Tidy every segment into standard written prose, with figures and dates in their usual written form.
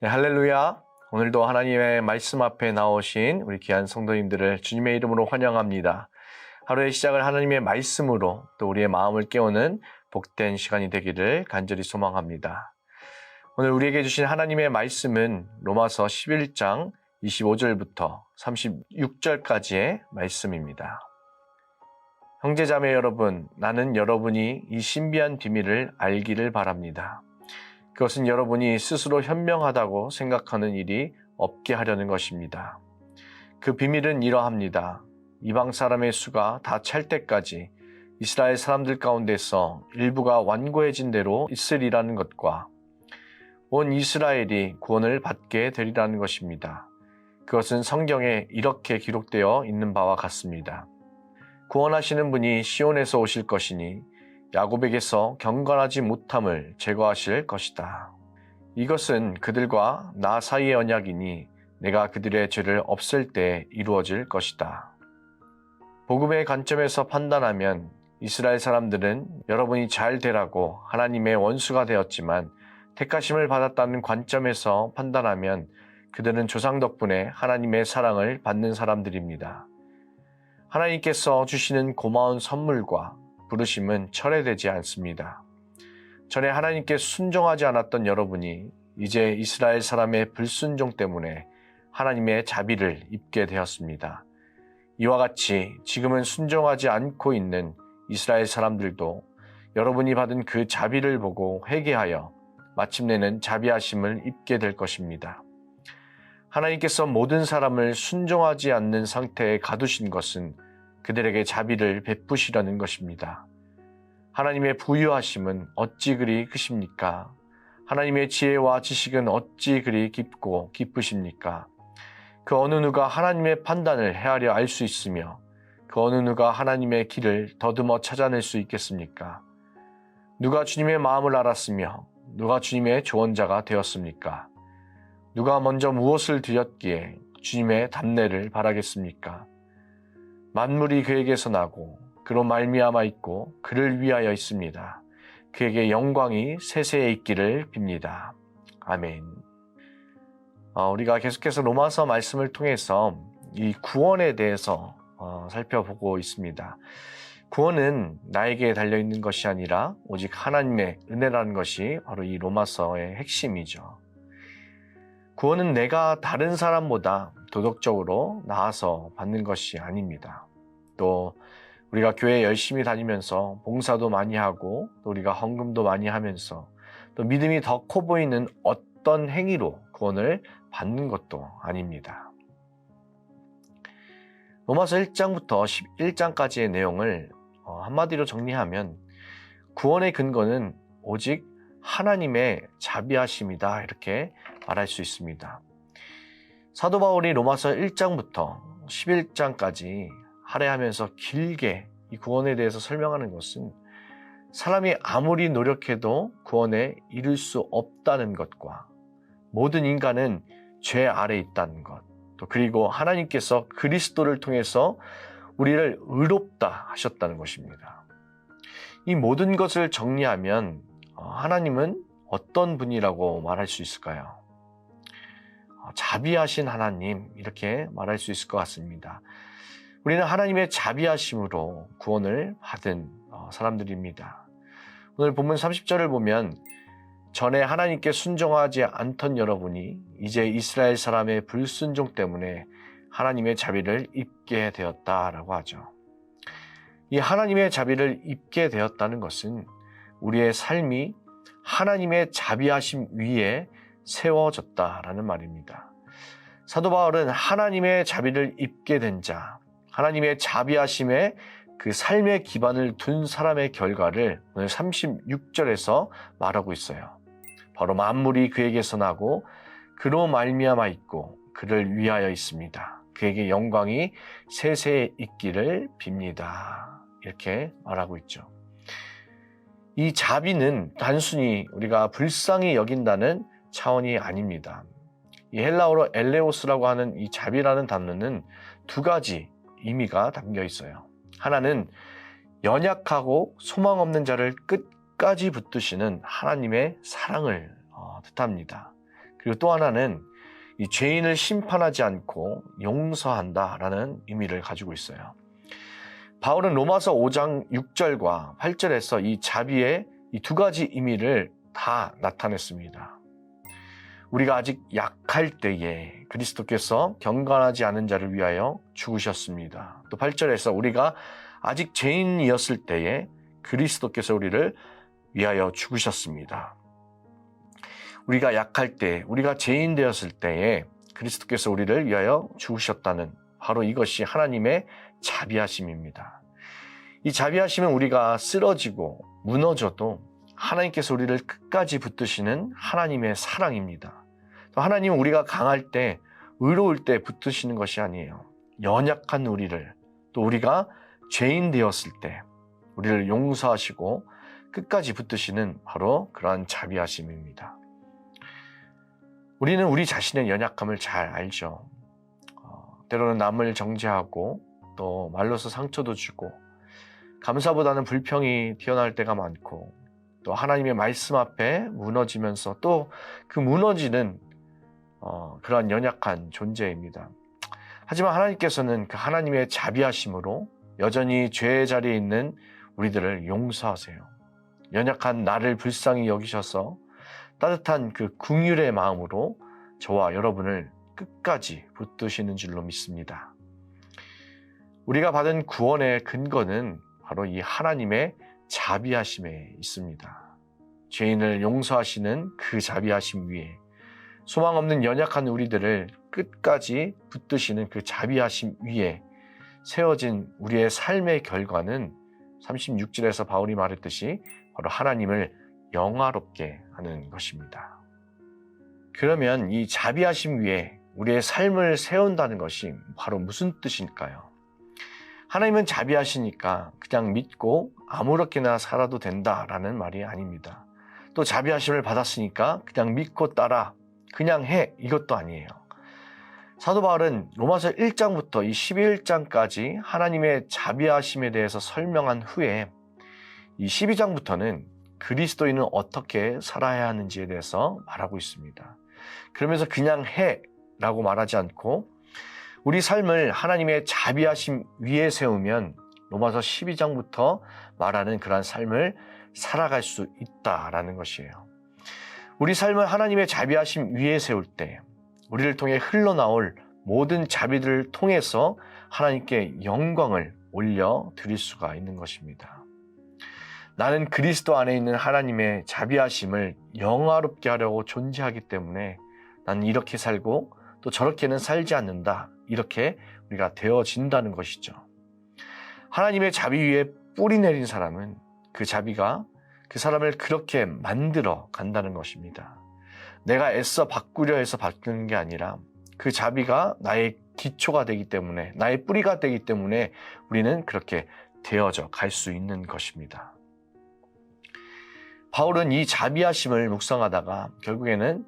네, 할렐루야. 오늘도 하나님의 말씀 앞에 나오신 우리 귀한 성도님들을 주님의 이름으로 환영합니다. 하루의 시작을 하나님의 말씀으로 또 우리의 마음을 깨우는 복된 시간이 되기를 간절히 소망합니다. 오늘 우리에게 주신 하나님의 말씀은 로마서 11장 25절부터 36절까지의 말씀입니다. 형제자매 여러분, 나는 여러분이 이 신비한 비밀을 알기를 바랍니다. 그것은 여러분이 스스로 현명하다고 생각하는 일이 없게 하려는 것입니다. 그 비밀은 이러합니다. 이방 사람의 수가 다 찰 때까지 이스라엘 사람들 가운데서 일부가 완고해진 대로 있으리라는 것과 온 이스라엘이 구원을 받게 되리라는 것입니다. 그것은 성경에 이렇게 기록되어 있는 바와 같습니다. 구원하시는 분이 시온에서 오실 것이니 야곱에게서 경건하지 못함을 제거하실 것이다. 이것은 그들과 나 사이의 언약이니 내가 그들의 죄를 없앨 때 이루어질 것이다. 복음의 관점에서 판단하면 이스라엘 사람들은 여러분이 잘 되라고 하나님의 원수가 되었지만 택하심을 받았다는 관점에서 판단하면 그들은 조상 덕분에 하나님의 사랑을 받는 사람들입니다. 하나님께서 주시는 고마운 선물과 부르심은 철회되지 않습니다. 전에 하나님께 순종하지 않았던 여러분이 이제 이스라엘 사람의 불순종 때문에 하나님의 자비를 입게 되었습니다. 이와 같이 지금은 순종하지 않고 있는 이스라엘 사람들도 여러분이 받은 그 자비를 보고 회개하여 마침내는 자비하심을 입게 될 것입니다. 하나님께서 모든 사람을 순종하지 않는 상태에 가두신 것은 그들에게 자비를 베푸시려는 것입니다. 하나님의 부유하심은 어찌 그리 크십니까? 하나님의 지혜와 지식은 어찌 그리 깊고 기쁘십니까? 그 어느 누가 하나님의 판단을 헤아려 알 수 있으며 그 어느 누가 하나님의 길을 더듬어 찾아낼 수 있겠습니까? 누가 주님의 마음을 알았으며 누가 주님의 조언자가 되었습니까? 누가 먼저 무엇을 드렸기에 주님의 답례를 바라겠습니까? 만물이 그에게서 나고 그로 말미암아 있고 그를 위하여 있습니다. 그에게 영광이 세세에 있기를 빕니다. 아멘. 우리가 계속해서 로마서 말씀을 통해서 이 구원에 대해서 살펴보고 있습니다. 구원은 나에게 달려있는 것이 아니라 오직 하나님의 은혜라는 것이 바로 이 로마서의 핵심이죠. 구원은 내가 다른 사람보다 도덕적으로 나아서 받는 것이 아닙니다. 또 우리가 교회 열심히 다니면서 봉사도 많이 하고 또 우리가 헌금도 많이 하면서 또 믿음이 더 커 보이는 어떤 행위로 구원을 받는 것도 아닙니다. 로마서 1장부터 11장까지의 내용을 한마디로 정리하면 구원의 근거는 오직 하나님의 자비하심이다 이렇게 말할 수 있습니다. 사도 바울이 로마서 1장부터 11장까지 할애하면서 길게 이 구원에 대해서 설명하는 것은 사람이 아무리 노력해도 구원에 이를 수 없다는 것과 모든 인간은 죄 아래 있다는 것, 또 그리고 하나님께서 그리스도를 통해서 우리를 의롭다 하셨다는 것입니다. 이 모든 것을 정리하면 하나님은 어떤 분이라고 말할 수 있을까요? 자비하신 하나님 이렇게 말할 수 있을 것 같습니다. 우리는 하나님의 자비하심으로 구원을 받은 사람들입니다. 오늘 본문 30절을 보면 전에 하나님께 순종하지 않던 여러분이 이제 이스라엘 사람의 불순종 때문에 하나님의 자비를 입게 되었다라고 하죠. 이 하나님의 자비를 입게 되었다는 것은 우리의 삶이 하나님의 자비하심 위에 세워졌다라는 말입니다. 사도 바울은 하나님의 자비를 입게 된 자, 하나님의 자비하심에 그 삶의 기반을 둔 사람의 결과를 오늘 36절에서 말하고 있어요. 바로 만물이 그에게서 나고 그로 말미암아 있고 그를 위하여 있습니다. 그에게 영광이 세세에 있기를 빕니다. 이렇게 말하고 있죠. 이 자비는 단순히 우리가 불쌍히 여긴다는 차원이 아닙니다. 이 헬라어로 엘레오스라고 하는 이 자비라는 단어는 두 가지 의미가 담겨 있어요. 하나는 연약하고 소망 없는 자를 끝까지 붙드시는 하나님의 사랑을 뜻합니다. 그리고 또 하나는 이 죄인을 심판하지 않고 용서한다라는 의미를 가지고 있어요. 바울은 로마서 5장 6절과 8절에서 이 자비의 이 두 가지 의미를 다 나타냈습니다. 우리가 아직 약할 때에 그리스도께서 경건하지 않은 자를 위하여 죽으셨습니다. 또 8절에서 우리가 아직 죄인이었을 때에 그리스도께서 우리를 위하여 죽으셨습니다. 우리가 약할 때, 우리가 죄인 되었을 때에 그리스도께서 우리를 위하여 죽으셨다는 바로 이것이 하나님의 자비하심입니다. 이 자비하심은 우리가 쓰러지고 무너져도 하나님께서 우리를 끝까지 붙드시는 하나님의 사랑입니다. 또 하나님은 우리가 강할 때, 의로울 때 붙드시는 것이 아니에요. 연약한 우리를, 또 우리가 죄인 되었을 때 우리를 용서하시고 끝까지 붙드시는 바로 그러한 자비하심입니다. 우리는 우리 자신의 연약함을 잘 알죠. 때로는 남을 정죄하고 또 말로서 상처도 주고 감사보다는 불평이 튀어나올 때가 많고 또 하나님의 말씀 앞에 무너지면서 또 그 무너지는 그러한 연약한 존재입니다. 하지만 하나님께서는 그 하나님의 자비하심으로 여전히 죄의 자리에 있는 우리들을 용서하세요. 연약한 나를 불쌍히 여기셔서 따뜻한 그 긍휼의 마음으로 저와 여러분을 끝까지 붙드시는 줄로 믿습니다. 우리가 받은 구원의 근거는 바로 이 하나님의 자비하심에 있습니다. 죄인을 용서하시는 그 자비하심 위에 소망 없는 연약한 우리들을 끝까지 붙드시는 그 자비하심 위에 세워진 우리의 삶의 결과는 36절에서 바울이 말했듯이 바로 하나님을 영화롭게 하는 것입니다. 그러면 이 자비하심 위에 우리의 삶을 세운다는 것이 바로 무슨 뜻일까요? 하나님은 자비하시니까 그냥 믿고 아무렇게나 살아도 된다라는 말이 아닙니다. 또 자비하심을 받았으니까 그냥 믿고 따라 그냥 해 이것도 아니에요. 사도 바울은 로마서 1장부터 이 11장까지 하나님의 자비하심에 대해서 설명한 후에 이 12장부터는 그리스도인은 어떻게 살아야 하는지에 대해서 말하고 있습니다. 그러면서 그냥 해 라고 말하지 않고 우리 삶을 하나님의 자비하심 위에 세우면 로마서 12장부터 말하는 그러한 삶을 살아갈 수 있다라는 것이에요. 우리 삶을 하나님의 자비하심 위에 세울 때 우리를 통해 흘러나올 모든 자비들을 통해서 하나님께 영광을 올려드릴 수가 있는 것입니다. 나는 그리스도 안에 있는 하나님의 자비하심을 영화롭게 하려고 존재하기 때문에 나는 이렇게 살고 또 저렇게는 살지 않는다. 이렇게 우리가 되어진다는 것이죠. 하나님의 자비 위에 뿌리 내린 사람은 그 자비가 그 사람을 그렇게 만들어 간다는 것입니다. 내가 애써 바꾸려 해서 바꾸는 게 아니라 그 자비가 나의 기초가 되기 때문에 나의 뿌리가 되기 때문에 우리는 그렇게 되어져 갈 수 있는 것입니다. 바울은 이 자비하심을 묵상하다가 결국에는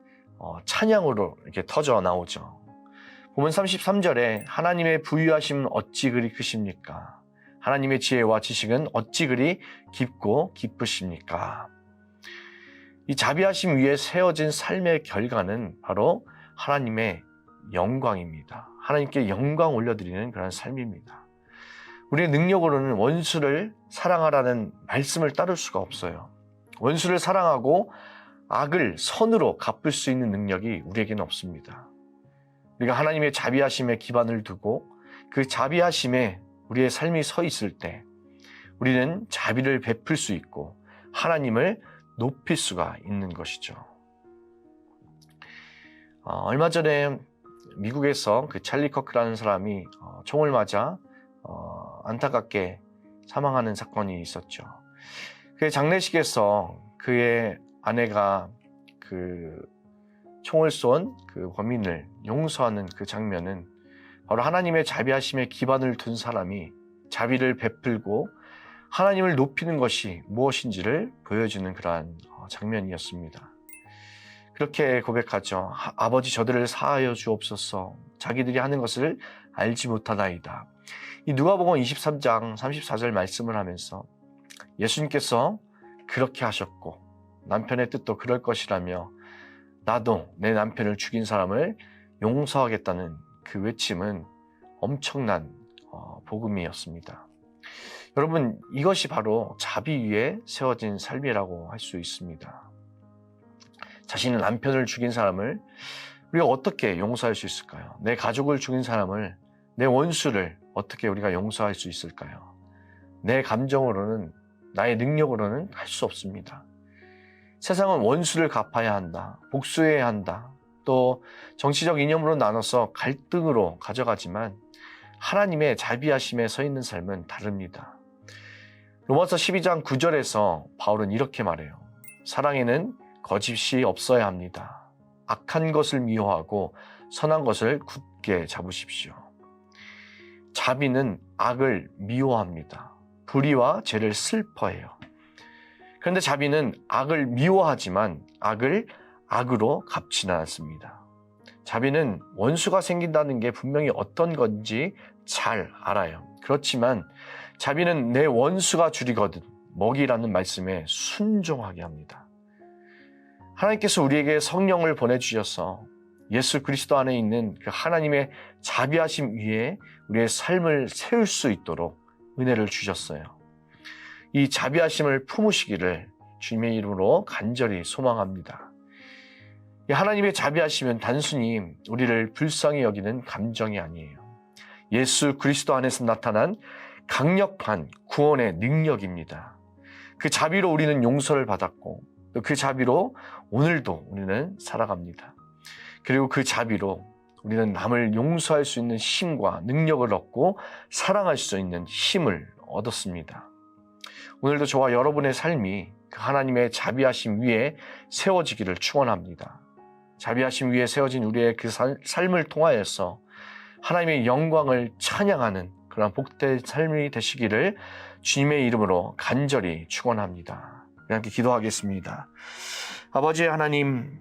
찬양으로 이렇게 터져 나오죠. 보면 33절에 하나님의 부유하심은 어찌 그리 크십니까? 하나님의 지혜와 지식은 어찌 그리 깊고 기쁘십니까? 이 자비하심 위에 세워진 삶의 결과는 바로 하나님의 영광입니다. 하나님께 영광 올려드리는 그런 삶입니다. 우리의 능력으로는 원수를 사랑하라는 말씀을 따를 수가 없어요. 원수를 사랑하고 악을 선으로 갚을 수 있는 능력이 우리에게는 없습니다. 우리가 하나님의 자비하심에 기반을 두고 그 자비하심에 우리의 삶이 서 있을 때 우리는 자비를 베풀 수 있고 하나님을 높일 수가 있는 것이죠. 얼마 전에 미국에서 그 찰리 커크라는 사람이 총을 맞아 안타깝게 사망하는 사건이 있었죠. 그 장례식에서 그의 아내가 그 총을 쏜 그 범인을 용서하는 그 장면은 바로 하나님의 자비하심에 기반을 둔 사람이 자비를 베풀고 하나님을 높이는 것이 무엇인지를 보여주는 그러한 장면이었습니다. 그렇게 고백하죠. 아버지 저들을 사하여 주옵소서. 자기들이 하는 것을 알지 못하나이다. 이 누가복음 23장 34절 말씀을 하면서 예수님께서 그렇게 하셨고 남편의 뜻도 그럴 것이라며 나도 내 남편을 죽인 사람을 용서하겠다는 그 외침은 엄청난 복음이었습니다. 여러분, 이것이 바로 자비 위에 세워진 삶이라고 할 수 있습니다. 자신의 남편을 죽인 사람을 우리가 어떻게 용서할 수 있을까요? 내 가족을 죽인 사람을, 내 원수를 어떻게 우리가 용서할 수 있을까요? 내 감정으로는, 나의 능력으로는 할 수 없습니다. 세상은 원수를 갚아야 한다, 복수해야 한다, 또 정치적 이념으로 나눠서 갈등으로 가져가지만 하나님의 자비하심에 서 있는 삶은 다릅니다. 로마서 12장 9절에서 바울은 이렇게 말해요. 사랑에는 거짓이 없어야 합니다. 악한 것을 미워하고 선한 것을 굳게 잡으십시오. 자비는 악을 미워합니다. 불의와 죄를 슬퍼해요. 그런데 자비는 악을 미워하지만 악을 악으로 갚지는 않습니다. 자비는 원수가 생긴다는 게 분명히 어떤 건지 잘 알아요. 그렇지만 자비는 내 원수가 줄이거든 먹이라는 말씀에 순종하게 합니다. 하나님께서 우리에게 성령을 보내주셔서 예수 그리스도 안에 있는 그 하나님의 자비하심 위에 우리의 삶을 세울 수 있도록 은혜를 주셨어요. 이 자비하심을 품으시기를 주님의 이름으로 간절히 소망합니다. 이 하나님의 자비하심은 단순히 우리를 불쌍히 여기는 감정이 아니에요. 예수 그리스도 안에서 나타난 강력한 구원의 능력입니다. 그 자비로 우리는 용서를 받았고 또 그 자비로 오늘도 우리는 살아갑니다. 그리고 그 자비로 우리는 남을 용서할 수 있는 힘과 능력을 얻고 사랑할 수 있는 힘을 얻었습니다. 오늘도 저와 여러분의 삶이 그 하나님의 자비하심 위에 세워지기를 축원합니다. 자비하심 위에 세워진 우리의 그 삶을 통하여서 하나님의 영광을 찬양하는 그런 복된 삶이 되시기를 주님의 이름으로 간절히 축원합니다. 함께 기도하겠습니다. 아버지 하나님,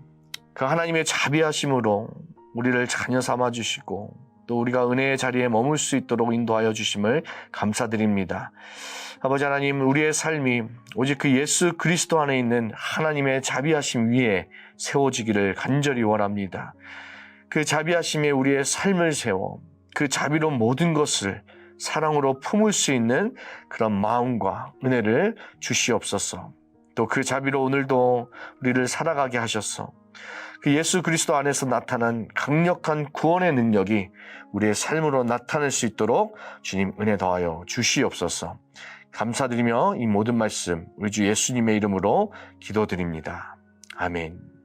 그 하나님의 자비하심으로 우리를 자녀 삼아 주시고 또 우리가 은혜의 자리에 머물 수 있도록 인도하여 주심을 감사드립니다. 아버지 하나님, 우리의 삶이 오직 그 예수 그리스도 안에 있는 하나님의 자비하심 위에 세워지기를 간절히 원합니다. 그 자비하심에 우리의 삶을 세워 그 자비로 모든 것을 사랑으로 품을 수 있는 그런 마음과 은혜를 주시옵소서. 또 그 자비로 오늘도 우리를 살아가게 하셔서 그 예수 그리스도 안에서 나타난 강력한 구원의 능력이 우리의 삶으로 나타날 수 있도록 주님 은혜 더하여 주시옵소서. 감사드리며 이 모든 말씀 우리 주 예수님의 이름으로 기도드립니다. 아멘.